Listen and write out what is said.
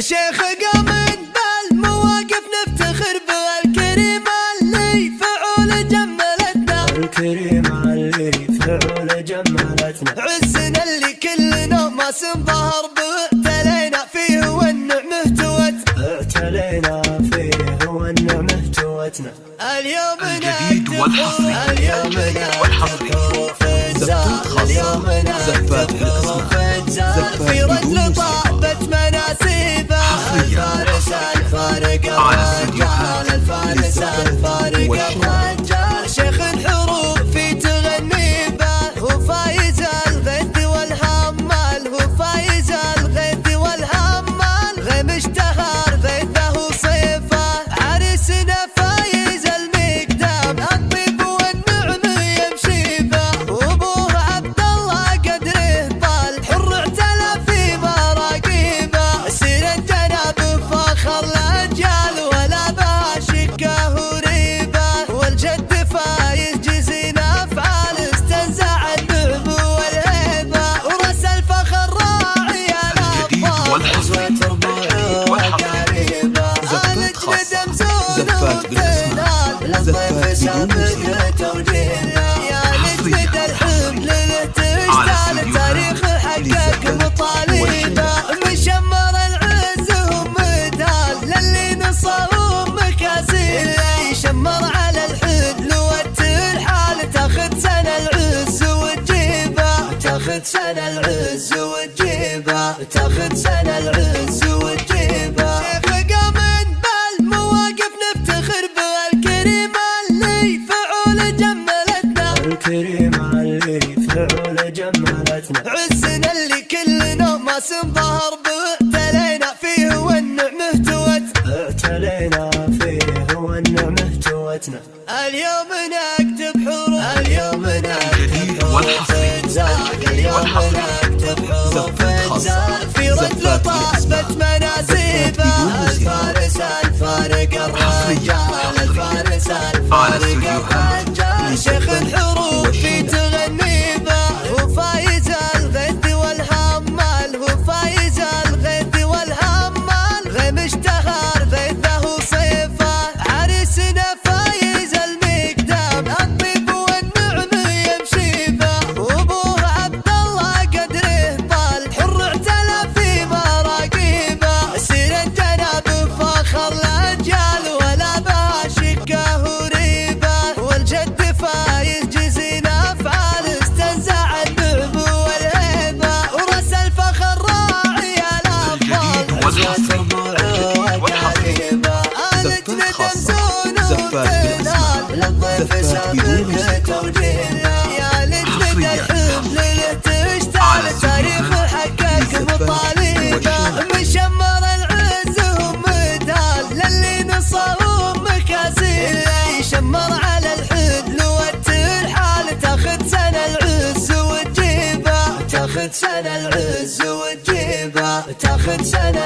شيخ قام بالمواقف نفتخر بالكريم اللي فعول جملتنا، الكريم اللي فعول جملتنا، عزنا اللي كلنا ما سنظهر ابتلينا فيه والنعمة توتنا، ابتلينا فيه والنعمة توتنا. اليوم الجديد والحصري، اليوم حروف الزال، اليوم حروف الزال في رجل طابت مناسيبه، الفارس الفارق الرجال، الفارس الفارق الرجال، شيخ الحروف في تغنيبه، هو فايز الغيث والهمال، هو فايز الغيث والهمال، غيم اشتهر غيثه صيفه، عريسنا فايز المقدام، الطيب والنعم يمشي به، وابوه عبد الله قدره طال، حر اعتلى في مراقيبه، سير الجناب فخر الاجيال ولا بها شكه وريبه، والجد فايز جزين افعال استنزع النعم والهيبه، ورأس الفخر راعي الابطال عزوة ربوعه قريبه، الجد مزون وبتنال للضيف سابق توجيهنا، يا نجد الحمل له تشتال تاريخ حقك مطالبه، مشمر العز ومدال للي نصهم مكاسيل، يشمر على الحبل والترحال تاخذ سنة العز وتجيبه، تاخذ سنة العز وتجيبه، تاخذ سنة العز وتجيبه، شيخ قام بالمواقف نفتخر بالكريم اللي فعول جملتنا، الكريم اللي فعول جملتنا، عزنا اللي كلنا ما سنظهر ابتلينا فيه والنعمة توتنا، ابتلينا فيه والنعمة توتنا. اليوم نكتب حروف، اليوم نكتب حروف الزال، اليوم نكتب حروف الزال في رجل طابت مناسيبه، الفارس الفارق الرجال، الفارس الفارق الرجال، شيخ الحروف في تغنيبه، هو فايز الغيث والهمال، هو فايز الغيث والهمال، غيم اشتهر غيثه صيفه، عريسنا فايز المقدام، الطيب والنعم يمشي به، وابوه عبد الله قدره طال، حر اعتلى في مراقيبه، سير الجناب فخر الاجيال ولا بها شكه وريبه، والجد فايز جزين افعال استنزع النعم والهيبه، ورأس الفخر راعي الابطال عزوة ربوعه قريبه، الجد مزون وبتنال للضيف سابق توجيهنا، يا لجد الحمل له تشتال تاريخ حقك مطالبه، مشمر العز ومدال للي نصهم مكاسيل، يشمر على الحبل والترحال تاخذ سنة العز وتجيبه، تاخذ سنة العز وتجيبه، تاخذ سنة